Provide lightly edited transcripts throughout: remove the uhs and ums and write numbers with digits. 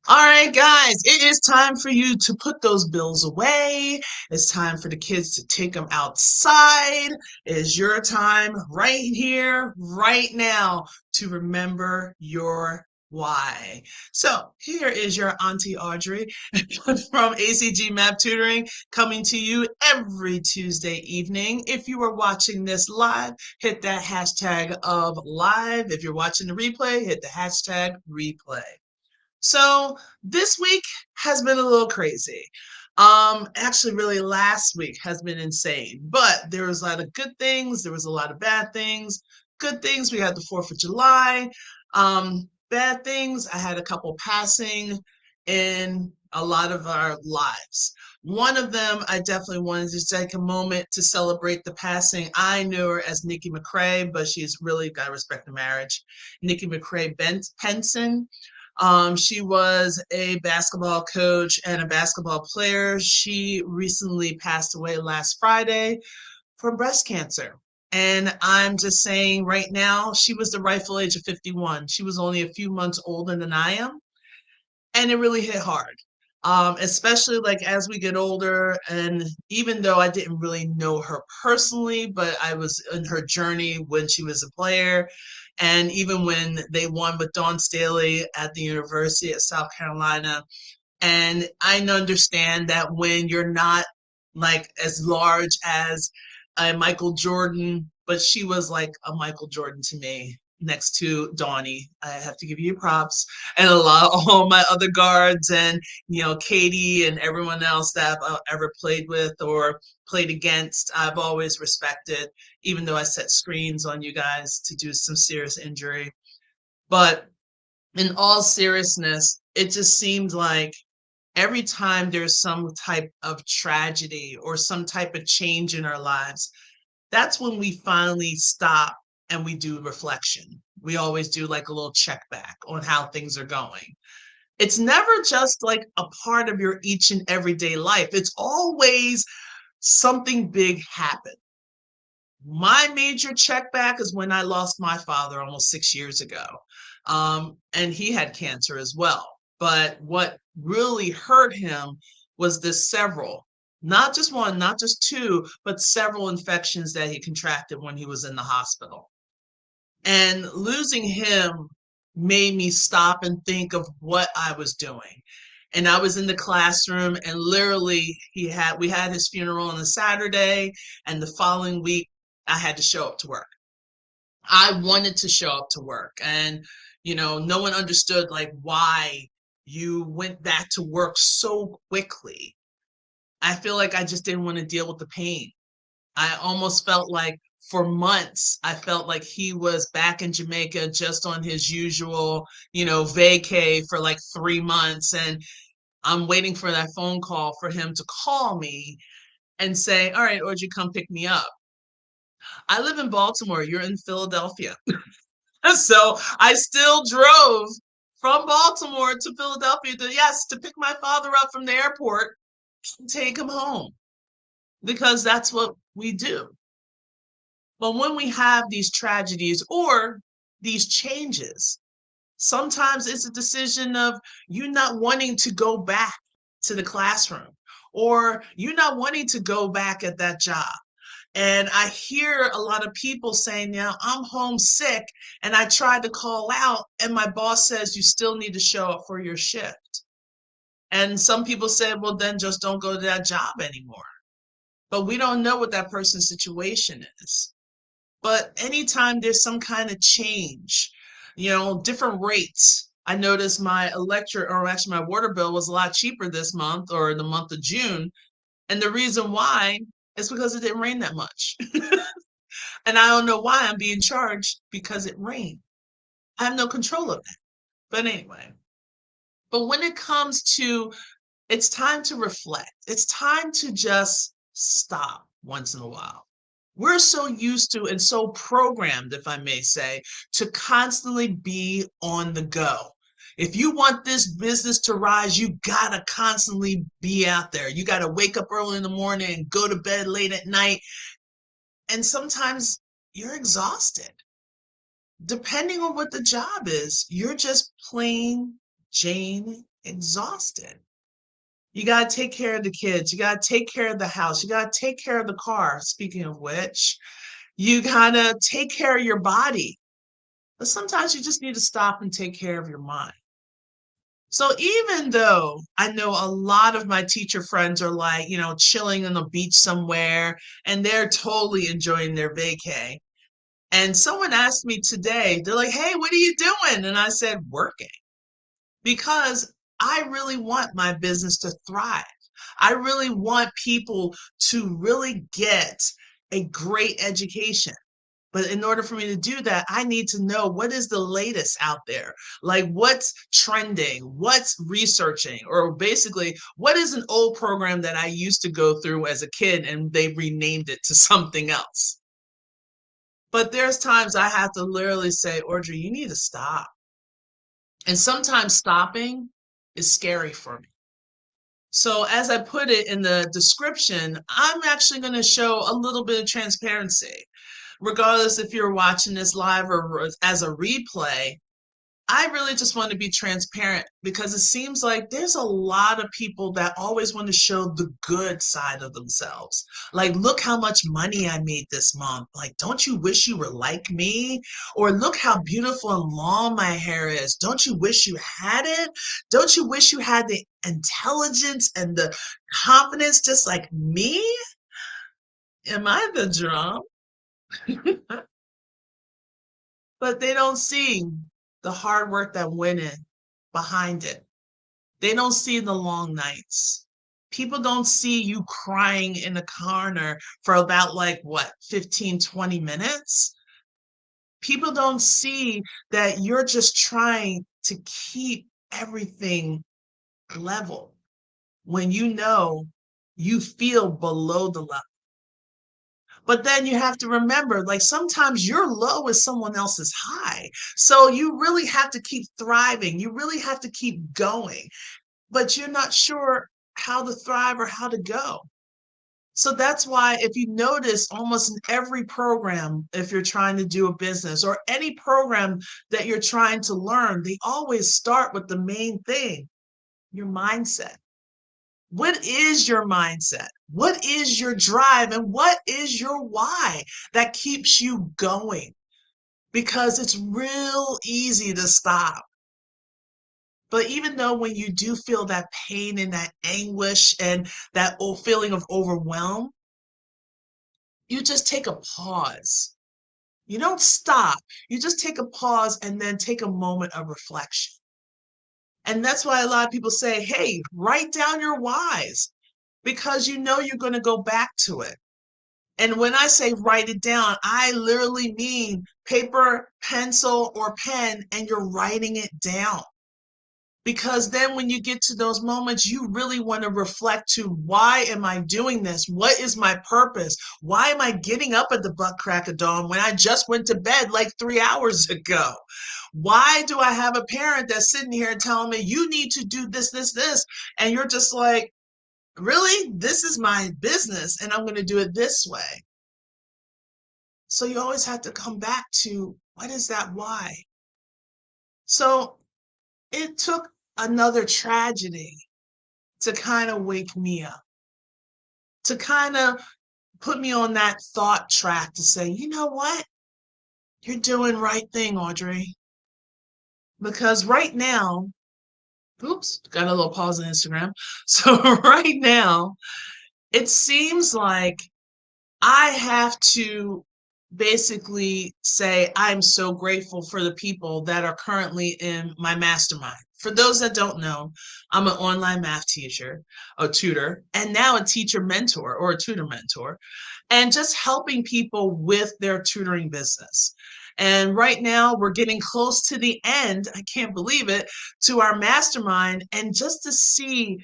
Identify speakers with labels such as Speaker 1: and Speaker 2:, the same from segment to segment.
Speaker 1: All right, guys, it is time for you to put those bills away. It's time for the kids to take them outside. It is your time right here, right now, to remember your why. So, here is your Auntie Audrey from ACG Map Tutoring coming to you every Tuesday evening. If you are watching this live, hit that hashtag of live. If you're watching the replay, hit the hashtag replay. So this week has been a little crazy. Actually, really, last week has been insane, but there was a lot of good things. There was a lot of bad things. Good things, we had the 4th of July. Bad things, I had a couple passing in a lot of our lives. One of them, I definitely wanted to take a moment to celebrate the passing. I knew her as Nikki McCrae, but she's really got to respect the marriage. Nikki McCrae Penson. She was a basketball coach and a basketball player. She recently passed away last Friday from breast cancer. And I'm just saying right now, she was the rightful age of 51. She was only a few months older than I am. And it really hit hard. Especially like as we get older, and even though I didn't really know her personally, but I was in her journey when she was a player, and even when they won with Dawn Staley at the University of South Carolina. And I understand that when you're not like as large as a Michael Jordan, but she was like a Michael Jordan to me next to Donnie. I have to give you props, and a lot all my other guards, and Katie and everyone else that I've ever played with or played against. I've always respected, even though I set screens on you guys to do some serious injury. But in all seriousness, it just seemed like every time there's some type of tragedy or some type of change in our lives, that's when we finally stop and we do reflection. We always do like a little check back on how things are going. It's never just like a part of your each and everyday life. It's always something big happened. My major check back is when I lost my father almost 6 years ago. And he had cancer as well. But what really hurt him was the several, not just one, not just two, but several infections that he contracted when he was in the hospital. And losing him made me stop and think of what I was doing. And I was in the classroom, and literally we had his funeral on a Saturday, and the following week I had to show up to work. I wanted to show up to work, and no one understood like why you went back to work so quickly. I feel like I just didn't want to deal with the pain. I almost felt like for months, I felt like he was back in Jamaica just on his usual, vacay for like 3 months. And I'm waiting for that phone call for him to call me and say, all right, Audrey, come pick me up. I live in Baltimore. You're in Philadelphia. So I still drove from Baltimore to Philadelphia to pick my father up from the airport and take him home because that's what we do. But when we have these tragedies or these changes, sometimes it's a decision of you not wanting to go back to the classroom or you not wanting to go back at that job. And I hear a lot of people saying, now I'm homesick and I tried to call out, and my boss says you still need to show up for your shift. And some people said, well, then just don't go to that job anymore. But we don't know what that person's situation is. But anytime there's some kind of change, different rates. I noticed my electric, or actually my water bill was a lot cheaper this month or the month of June. And the reason why is because it didn't rain that much. And I don't know why I'm being charged because it rained. I have no control of that. But anyway, but when it comes to it's time to reflect, it's time to just stop once in a while. We're so used to and so programmed, if I may say, to constantly be on the go. If you want this business to rise, you gotta constantly be out there. You gotta wake up early in the morning and go to bed late at night. And sometimes you're exhausted. Depending on what the job is, you're just plain Jane exhausted. You got to take care of the kids. You got to take care of the house. You got to take care of the car. Speaking of which, you got to take care of your body. But sometimes you just need to stop and take care of your mind. So even though I know a lot of my teacher friends are like, chilling on the beach somewhere and they're totally enjoying their vacay. And someone asked me today, they're like, "Hey, what are you doing?" And I said, "Working." Because I really want my business to thrive. I really want people to really get a great education. But in order for me to do that, I need to know what is the latest out there. Like what's trending, what's researching, or basically what is an old program that I used to go through as a kid and they renamed it to something else. But there's times I have to literally say, Audrey, you need to stop. And sometimes stopping is scary for me. So, as I put it in the description, I'm actually going to show a little bit of transparency. Regardless if you're watching this live or as a replay, I really just want to be transparent because it seems like there's a lot of people that always want to show the good side of themselves. Like, look how much money I made this month. Like, don't you wish you were like me? Or look how beautiful and long my hair is. Don't you wish you had it? Don't you wish you had the intelligence and the confidence just like me? Am I the drum? But they don't see the hard work that went in behind it. They don't see the long nights. People don't see you crying in the corner for about like what, 15, 20 minutes. People don't see that you're just trying to keep everything level when you know you feel below the level. But then you have to remember, like sometimes your low is someone else's high. So you really have to keep thriving. You really have to keep going, but you're not sure how to thrive or how to go. So that's why if you notice almost in every program, if you're trying to do a business or any program that you're trying to learn, they always start with the main thing, your mindset. What is your mindset? What is your drive? And what is your why that keeps you going? Because it's real easy to stop. But even though when you do feel that pain and that anguish and that feeling of overwhelm, you just take a pause. You don't stop. You just take a pause and then take a moment of reflection. And that's why a lot of people say, hey, write down your whys because you know you're going to go back to it. And when I say write it down, I literally mean paper, pencil, or pen, and you're writing it down. Because then when you get to those moments, you really want to reflect to why am I doing this? What is my purpose? Why am I getting up at the butt crack of dawn when I just went to bed like 3 hours ago? Why do I have a parent that's sitting here telling me you need to do this, this, this? And you're just like, really? This is my business and I'm going to do it this way. So you always have to come back to what is that why? So it took another tragedy to kind of wake me up, to kind of put me on that thought track to say, you know what? You're doing right thing, Audrey. Because right now, oops, got a little pause on Instagram. So right now, it seems like I have to basically say I'm so grateful for the people that are currently in my mastermind. For those that don't know, I'm an online math teacher, a tutor, and now a teacher mentor or a tutor mentor, and just helping people with their tutoring business. And right now, we're getting close to the end, I can't believe it, to our mastermind. And just to see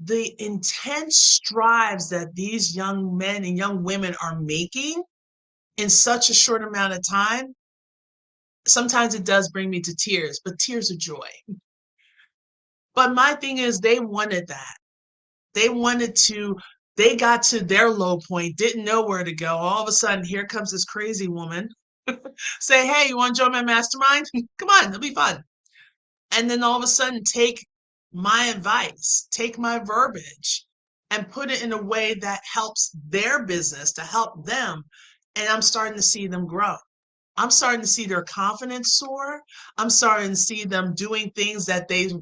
Speaker 1: the intense strives that these young men and young women are making in such a short amount of time, sometimes it does bring me to tears, but tears of joy. But my thing is, they wanted that. They wanted to, they got to their low point, didn't know where to go. All of a sudden, here comes this crazy woman. Say, hey, you want to join my mastermind? Come on, it'll be fun. And then all of a sudden, take my advice, take my verbiage, and put it in a way that helps their business, to help them. And I'm starting to see them grow. I'm starting to see their confidence soar. I'm starting to see them doing things that they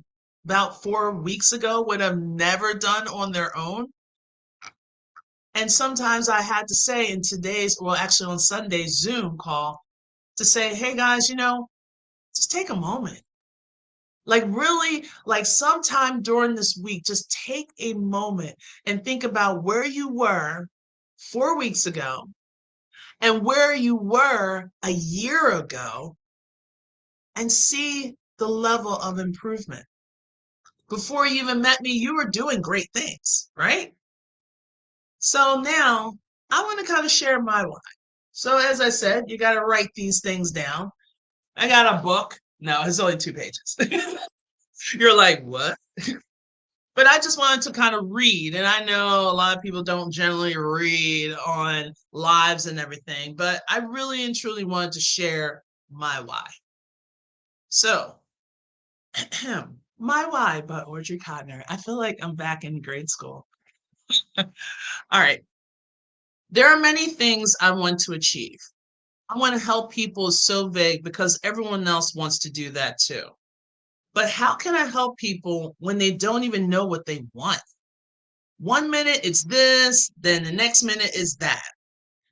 Speaker 1: about 4 weeks ago would have never done on their own. And sometimes I had to say in today's, well, actually on Sunday's Zoom call, to say, hey guys, just take a moment. Like, really, like sometime during this week, just take a moment and think about where you were 4 weeks ago and where you were a year ago and see the level of improvement. Before you even met me, you were doing great things, right? So now I want to kind of share my why. So, as I said, you got to write these things down. I got a book. No, it's only 2 pages. You're like, what? But I just wanted to kind of read. And I know a lot of people don't generally read on lives and everything, but I really and truly wanted to share my why. So, my why by Audrey Codner. I feel like I'm back in grade school. All right. There are many things I want to achieve. I want to help people is so vague because everyone else wants to do that too. But how can I help people when they don't even know what they want? 1 minute it's this, then the next minute is that.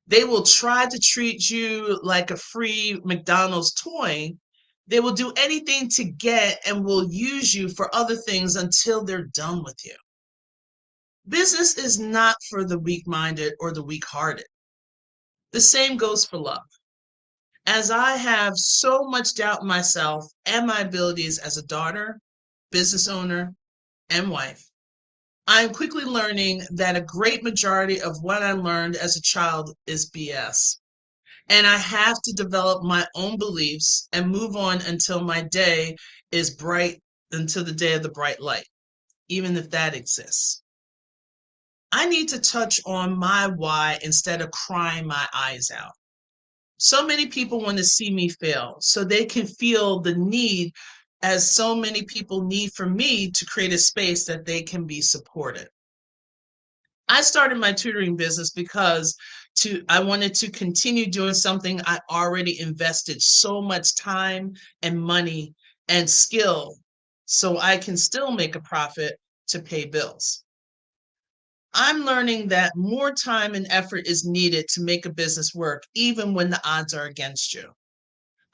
Speaker 1: They will try to treat you like a free McDonald's toy. They will do anything to get and will use you for other things until they're done with you. Business is not for the weak minded or the weak hearted. The same goes for love. As I have so much doubt in myself and my abilities as a daughter, business owner, and wife, I am quickly learning that a great majority of what I learned as a child is BS. And I have to develop my own beliefs and move on until my day is bright, until the day of the bright light, even if that exists. I need to touch on my why instead of crying my eyes out. So many people want to see me fail so they can feel the need, as so many people need for me to create a space that they can be supported. I started my tutoring business because I wanted to continue doing something I already invested so much time and money and skill so I can still make a profit to pay bills. I'm learning that more time and effort is needed to make a business work, even when the odds are against you.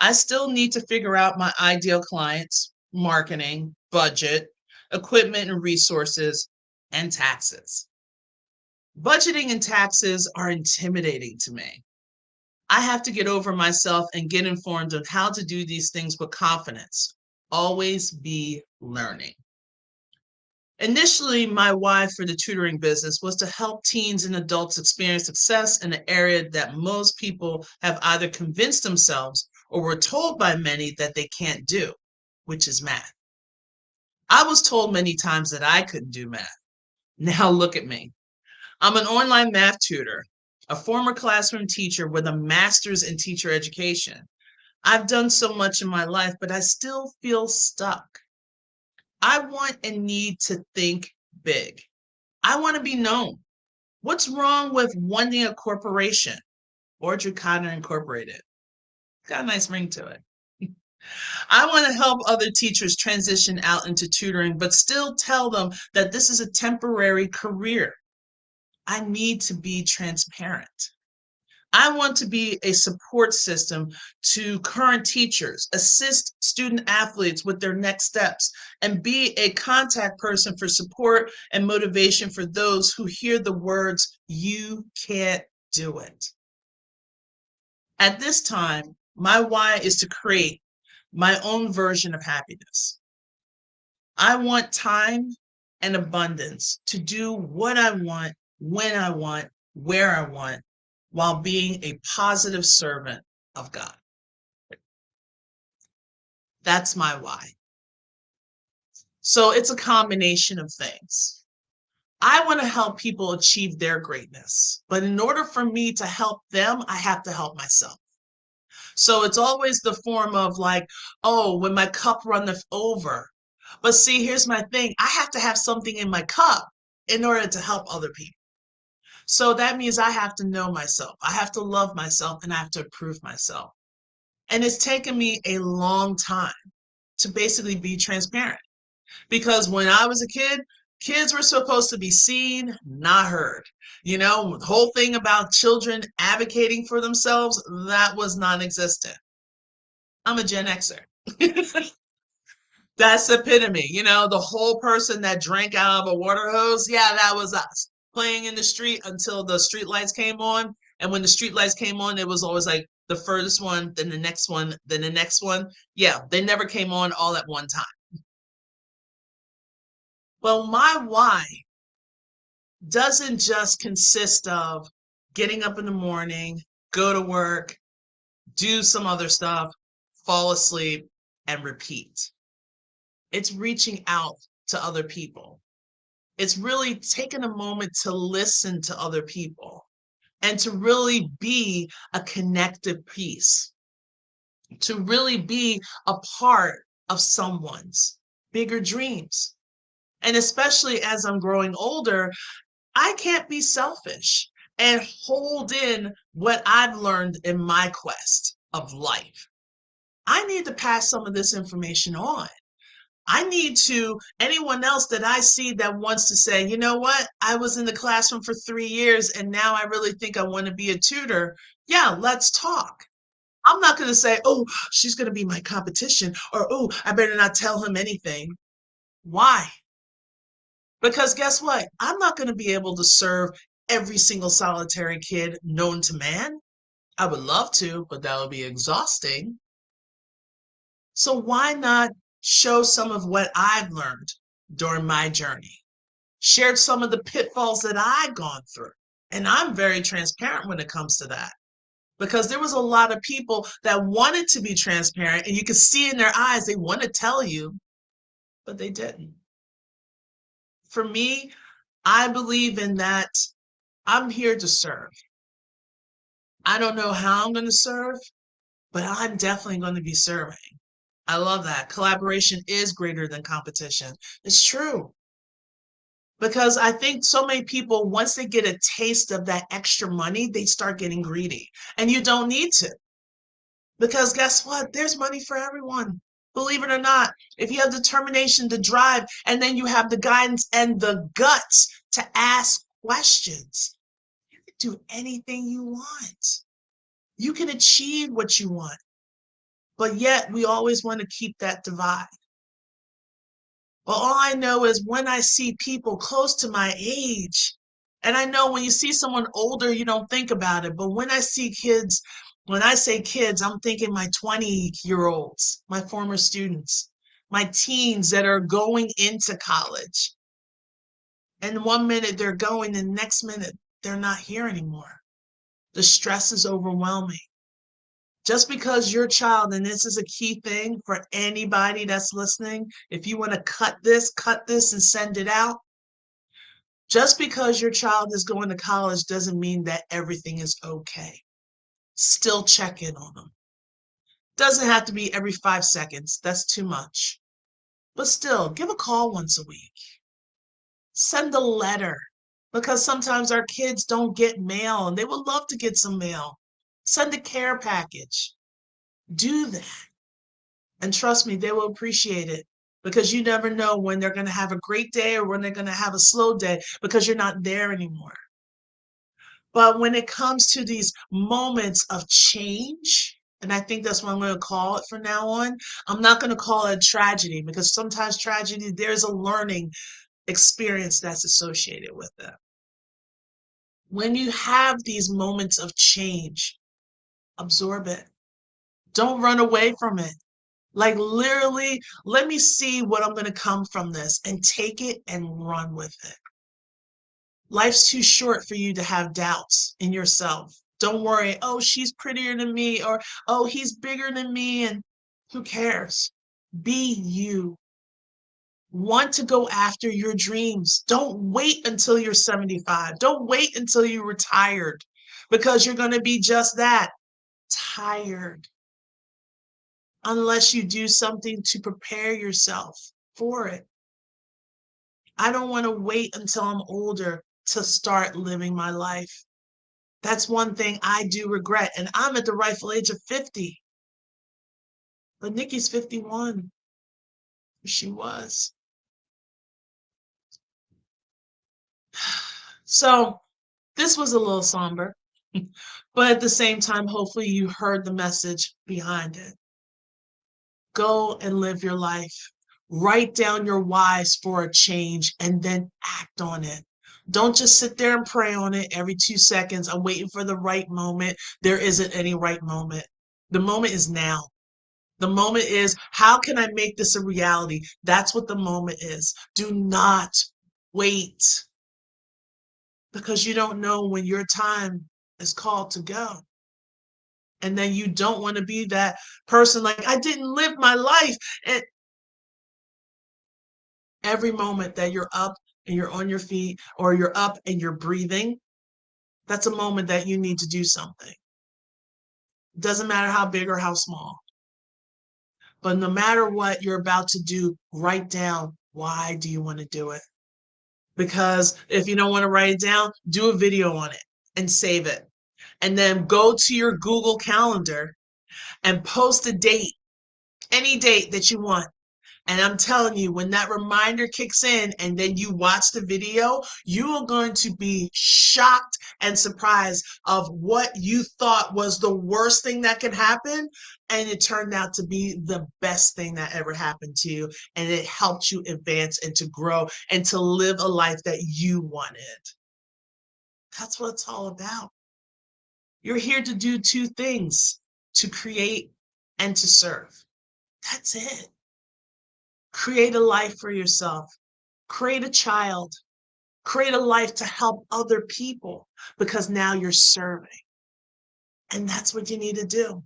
Speaker 1: I still need to figure out my ideal clients, marketing, budget, equipment and resources, and taxes. Budgeting and taxes are intimidating to me. I have to get over myself and get informed on how to do these things with confidence. Always be learning. Initially, my why for the tutoring business was to help teens and adults experience success in an area that most people have either convinced themselves or were told by many that they can't do, which is math. I was told many times that I couldn't do math. Now look at me. I'm an online math tutor, a former classroom teacher with a master's in teacher education. I've done so much in my life, but I still feel stuck. I want and need to think big. I want to be known. What's wrong with wanting a corporation? Audrey Codner Incorporated. Got a nice ring to it. I want to help other teachers transition out into tutoring, but still tell them that this is a temporary career. I need to be transparent. I want to be a support system to current teachers, assist student athletes with their next steps, and be a contact person for support and motivation for those who hear the words, "You can't do it." At this time, my why is to create my own version of happiness. I want time and abundance to do what I want, when I want, where I want, while being a positive servant of God. That's my why. So it's a combination of things. I want to help people achieve their greatness, but in order for me to help them, I have to help myself. So it's always the form of like, oh, when my cup runneth over, But see, here's my thing. I have to have something in my cup in order to help other people. So that means I have to know myself. I have to love myself and I have to approve myself. And it's taken me a long time to basically be transparent because when I was a kid, kids were supposed to be seen, not heard. You know, the whole thing about children advocating for themselves, that was non existent. I'm a Gen Xer. That's epitome. You know, the whole person that drank out of a water hose, yeah, that was us. Playing in the street until the street lights came on. And when the street lights came on, it was always like the furthest one, then the next one, then the next one. Yeah, they never came on all at one time. Well, my why doesn't just consist of getting up in the morning, go to work, do some other stuff, fall asleep, and repeat. It's reaching out to other people. It's really taking a moment to listen to other people and to really be a connective piece, to really be a part of someone's bigger dreams. And especially as I'm growing older, I can't be selfish and hold in what I've learned in my quest of life. I need to pass some of this information on. I need to, anyone else that I see that wants to say, you know what, I was in the classroom for 3 years and now I really think I want to be a tutor. Yeah, let's talk. I'm not going to say, oh, she's going to be my competition or, oh, I better not tell him anything. Why? Because guess what? I'm not going to be able to serve every single solitary kid known to man. I would love to, but that would be exhausting. So why not show some of what I've learned during my journey? Shared some of the pitfalls that I've gone through. And I'm very transparent when it comes to that because there was a lot of people that wanted to be transparent and you could see in their eyes they want to tell you, but they didn't. For me, I believe in that I'm here to serve. I don't know how I'm going to serve, but I'm definitely going to be serving. I love that. Collaboration is greater than competition. It's true. Because I think so many people, once they get a taste of that extra money, they start getting greedy. And you don't need to. Because guess what? There's money for everyone. Believe it or not, if you have determination to drive and then you have the guidance and the guts to ask questions, you can do anything you want. You can achieve what you want. But yet we always want to keep that divide. Well, all I know is when I see people close to my age, and I know when you see someone older, you don't think about it. But when I see kids, when I say kids, I'm thinking my 20-year-olds, my former students, my teens that are going into college. And 1 minute they're going, and the next minute they're not here anymore. The stress is overwhelming. Just because your child, and this is a key thing for anybody that's listening, if you want to cut this and send it out. Just because your child is going to college doesn't mean that everything is okay. Still check in on them. Doesn't have to be every 5 seconds. That's too much. But still, give a call once a week. Send a letter because sometimes our kids don't get mail and they would love to get some mail. Send a care package. Do that. And trust me, they will appreciate it because you never know when they're going to have a great day or when they're going to have a slow day because you're not there anymore. But when it comes to these moments of change, and I think that's what I'm going to call it from now on, I'm not going to call it tragedy because sometimes tragedy, there's a learning experience that's associated with it. When you have these moments of change, absorb it. Don't run away from it. Like literally, let me see what I'm going to come from this and take it and run with it. Life's too short for you to have doubts in yourself. Don't worry, oh, she's prettier than me, or oh, he's bigger than me, and who cares? Be you. Want to go after your dreams. Don't wait until you're 75. Don't wait until you're retired because you're going to be just that, tired, unless you do something to prepare yourself for it. I don't want to wait until I'm older to start living my life. That's one thing I do regret. And I'm at the rightful age of 50. But Nikki's 51. She was. So this was a little somber, but at the same time, hopefully you heard the message behind it. Go and live your life. Write down your whys for a change and then act on it. Don't just sit there and pray on it every 2 seconds. I'm waiting for the right moment. There isn't any right moment. The moment is now. The moment is, how can I make this a reality? That's what the moment is. Do not wait because you don't know when your time is called to go. And then you don't want to be that person like, I didn't live my life. And every moment that you're up and you're on your feet or you're up and you're breathing, that's a moment that you need to do something. Doesn't matter how big or how small. But no matter what you're about to do, write down, why do you want to do it? Because if you don't want to write it down, do a video on it and save it. And then go to your Google Calendar and post a date, any date that you want. And I'm telling you, when that reminder kicks in and then you watch the video, you are going to be shocked and surprised of what you thought was the worst thing that could happen. And it turned out to be the best thing that ever happened to you. And it helped you advance and to grow and to live a life that you wanted. That's what it's all about. You're here to do two things, to create and to serve. That's it. Create a life for yourself. Create a child. Create a life to help other people because now you're serving. And that's what you need to do.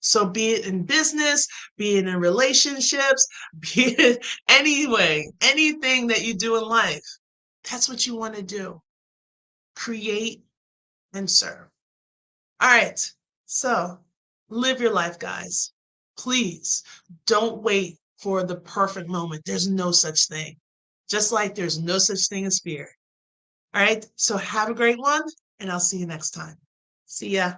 Speaker 1: So be it in business, be it in relationships, be it anyway, anything that you do in life, that's what you want to do. Create and serve. All right. So live your life, guys. Please don't wait for the perfect moment. There's no such thing. Just like there's no such thing as fear. All right. So have a great one, and I'll see you next time. See ya.